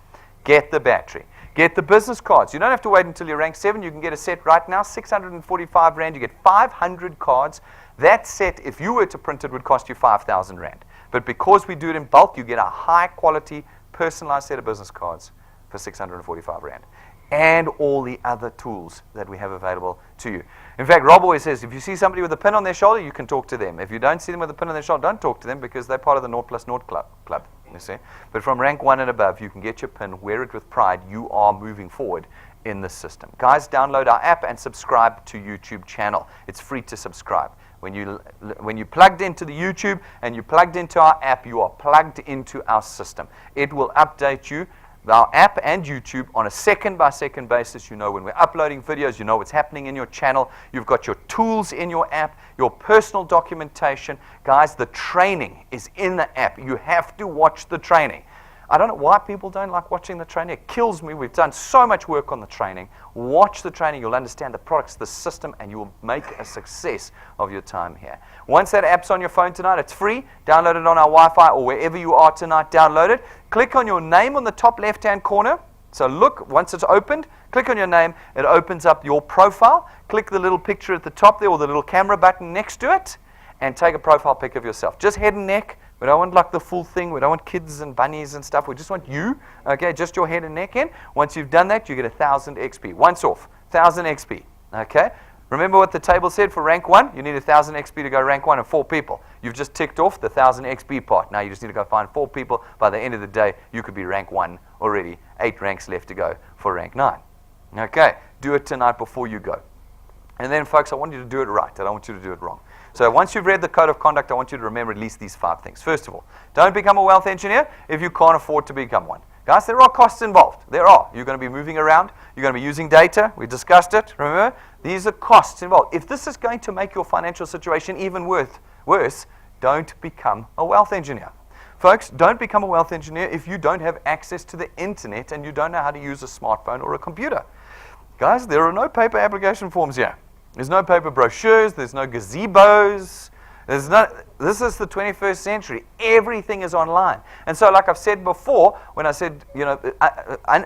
Get the battery. Get the business cards. You don't have to wait until you're rank 7. You can get a set right now, 645 Rand. You get 500 cards. That set, if you were to print it, would cost you 5,000 Rand. But because we do it in bulk, you get a high-quality, personalized set of business cards for 645 Rand. And all the other tools that we have available to you. In fact, Rob always says, if you see somebody with a pin on their shoulder, you can talk to them. If you don't see them with a pin on their shoulder, don't talk to them because they're part of the 0+0 club. You see? But from rank 1 and above, you can get your pin, wear it with pride. You are moving forward in the system. Guys, download our app and subscribe to YouTube channel. It's free to subscribe. When you plugged into the YouTube and you plugged into our app, you are plugged into our system. It will update you, our app and YouTube, on a second-by-second basis. You know when we're uploading videos, you know what's happening in your channel. You've got your tools in your app, your personal documentation. Guys, the training is in the app. You have to watch the training. I don't know why people don't like watching the training. It kills me. We've done so much work on the training. Watch the training. You'll understand the products, the system, and you will make a success of your time here. Once that app's on your phone tonight, it's free. Download it on our Wi-Fi or wherever you are tonight. Download it. Click on your name on the top left-hand corner. So look, once it's opened, click on your name. It opens up your profile. Click the little picture at the top there or the little camera button next to it and take a profile pic of yourself. Just head and neck. We don't want like the full thing. We don't want kids and bunnies and stuff. We just want you, okay, just your head and neck in. Once you've done that, you get 1,000 XP. Once off, 1,000 XP, okay? Remember what the table said for rank 1? You need 1,000 XP to go rank 1 and 4 people. You've just ticked off the 1,000 XP part. Now you just need to go find 4 people. By the end of the day, you could be rank 1 already. 8 ranks left to go for rank 9. Okay, do it tonight before you go. And then, folks, I want you to do it right. I don't want you to do it wrong. So once you've read the code of conduct, I want you to remember at least these 5 things. First of all, don't become a wealth engineer if you can't afford to become one. Guys, there are costs involved. There are. You're going to be moving around. You're going to be using data. We discussed it. Remember? These are costs involved. If this is going to make your financial situation even worse, don't become a wealth engineer. Folks, don't become a wealth engineer if you don't have access to the internet and you don't know how to use a smartphone or a computer. Guys, there are no paper application forms here. There's no paper brochures. There's no gazebos. This is the 21st century. Everything is online. And so, like I've said before, when I said,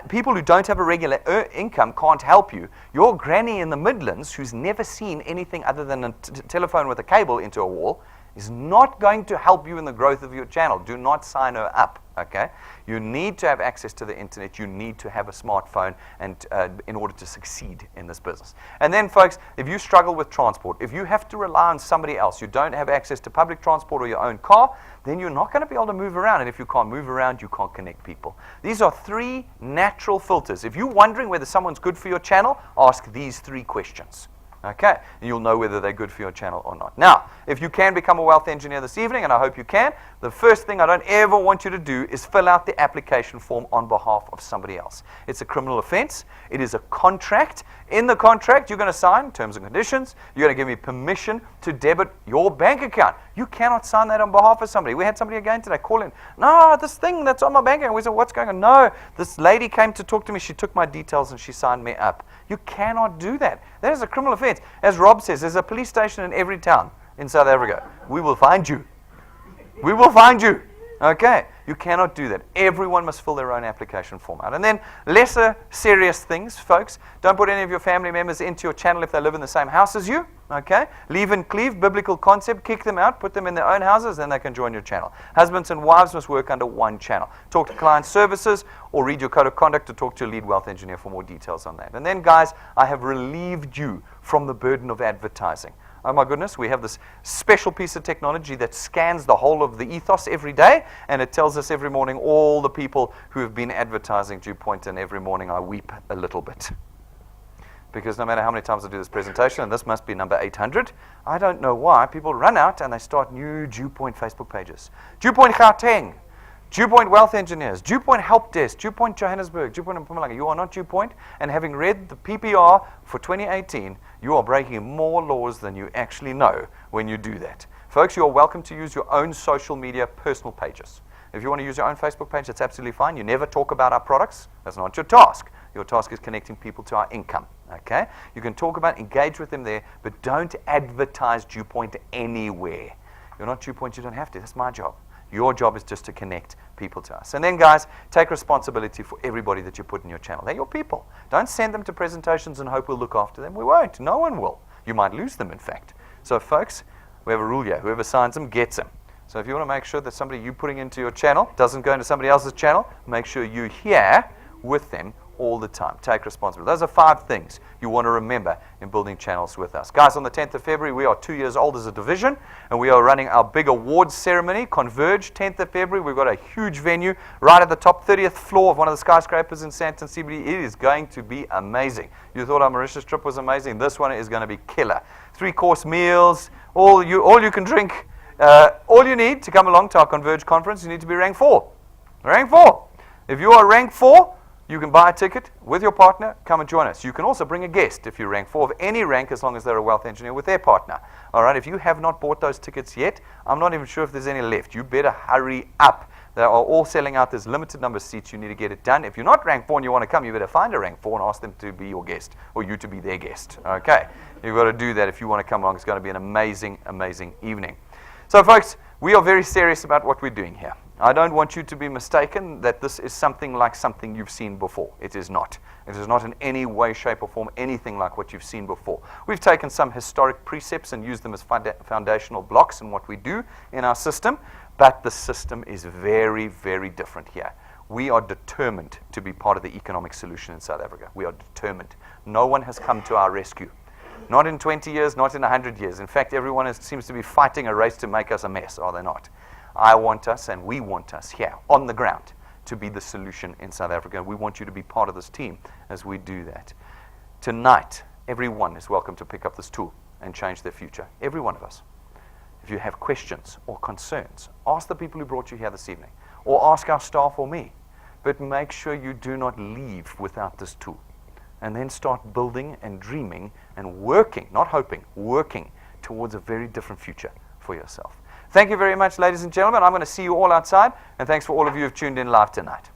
people who don't have a regular income can't help you. Your granny in the Midlands, who's never seen anything other than a telephone with a cable into a wall, is not going to help you in the growth of your channel. Do not sign her up, okay? You need to have access to the internet. You need to have a smartphone and in order to succeed in this business. And then, folks, if you struggle with transport, if you have to rely on somebody else, you don't have access to public transport or your own car, then you're not going to be able to move around. And if you can't move around, you can't connect people. These are 3 natural filters. If you're wondering whether someone's good for your channel, ask these 3 questions. Okay, and you'll know whether they're good for your channel or not. Now, if you can become a wealth engineer this evening, and I hope you can, the first thing I don't ever want you to do is fill out the application form on behalf of somebody else. It's a criminal offense. It is a contract. In the contract, you're going to sign terms and conditions. You're going to give me permission to debit your bank account. You cannot sign that on behalf of somebody. We had somebody again today call in. No, this thing that's on my bank account. We said, what's going on? No, this lady came to talk to me. She took my details and she signed me up. You cannot do that. That is a criminal offense. As Rob says, there's a police station in every town in South Africa. We will find you. We will find you. Okay. You cannot do that. Everyone must fill their own application form out. And then lesser serious things, folks. Don't put any of your family members into your channel if they live in the same house as you. Okay? Leave and cleave, biblical concept. Kick them out. Put them in their own houses. Then they can join your channel. Husbands and wives must work under one channel. Talk to client services or read your code of conduct to talk to a lead wealth engineer for more details on that. And then, guys, I have relieved you from the burden of advertising. Oh my goodness, we have this special piece of technology that scans the whole of the ethos every day, and it tells us every morning all the people who have been advertising DuePoint, and every morning I weep a little bit. Because no matter how many times I do this presentation, and this must be number 800, I don't know why, people run out and they start new DuePoint Facebook pages. DuePoint Gauteng, DuePoint Wealth Engineers, DuePoint Help Desk, DuePoint Johannesburg, DuePoint Mpumalanga. You are not DuePoint, and having read the PPR for 2018, you are breaking more laws than you actually know when you do that. Folks, you are welcome to use your own social media personal pages. If you want to use your own Facebook page, that's absolutely fine. You never talk about our products. That's not your task. Your task is connecting people to our income. Okay? You can talk about, engage with them there, but don't advertise DuePoint anywhere. You're not DuePoint, you don't have to. That's my job. Your job is just to connect people to us. And then, guys, take responsibility for everybody that you put in your channel. They're your people. Don't send them to presentations and hope we'll look after them. We won't. No one will. You might lose them, in fact. So, folks, we have a rule here. Whoever signs them gets them. So if you want to make sure that somebody you're putting into your channel doesn't go into somebody else's channel, make sure you're here with them all the time. Take responsibility. Those are 5 things you want to remember in building channels with us. Guys, on the 10th of February, we are 2 years old as a division, and we are running our big awards ceremony, Converge, 10th of February. We've got a huge venue right at the top 30th floor of one of the skyscrapers in Sandton CBD. It is going to be amazing. You thought our Mauritius trip was amazing. This one is going to be killer. 3-course meals, all you can drink. All you need to come along to our Converge conference, you need to be rank 4. Rank 4. If you are rank 4, you can buy a ticket with your partner, come and join us. You can also bring a guest if you're rank 4 of any rank, as long as they're a wealth engineer with their partner. All right, if you have not bought those tickets yet, I'm not even sure if there's any left. You better hurry up. They are all selling out. There's limited number of seats. You need to get it done. If you're not rank 4 and you want to come, you better find a rank 4 and ask them to be your guest, or you to be their guest. Okay, you've got to do that if you want to come along. It's going to be an amazing, amazing evening. So, folks, we are very serious about what we're doing here. I don't want you to be mistaken that this is something like something you've seen before. It is not. It is not in any way, shape, or form anything like what you've seen before. We've taken some historic precepts and used them as foundational blocks in what we do in our system, but the system is very, very different here. We are determined to be part of the economic solution in South Africa. We are determined. No one has come to our rescue. Not in 20 years, not in 100 years. In fact, everyone seems to be fighting a race to make us a mess, are they not? I want us, and we want us here on the ground to be the solution in South Africa. We want you to be part of this team as we do that. Tonight, everyone is welcome to pick up this tool and change their future. Every one of us. If you have questions or concerns, ask the people who brought you here this evening, or ask our staff or me. but make sure you do not leave without this tool. And then start building and dreaming and working, not hoping, working towards a very different future for yourself. Thank you very much, ladies and gentlemen. I'm going to see you all outside, and thanks for all of you who have tuned in live tonight.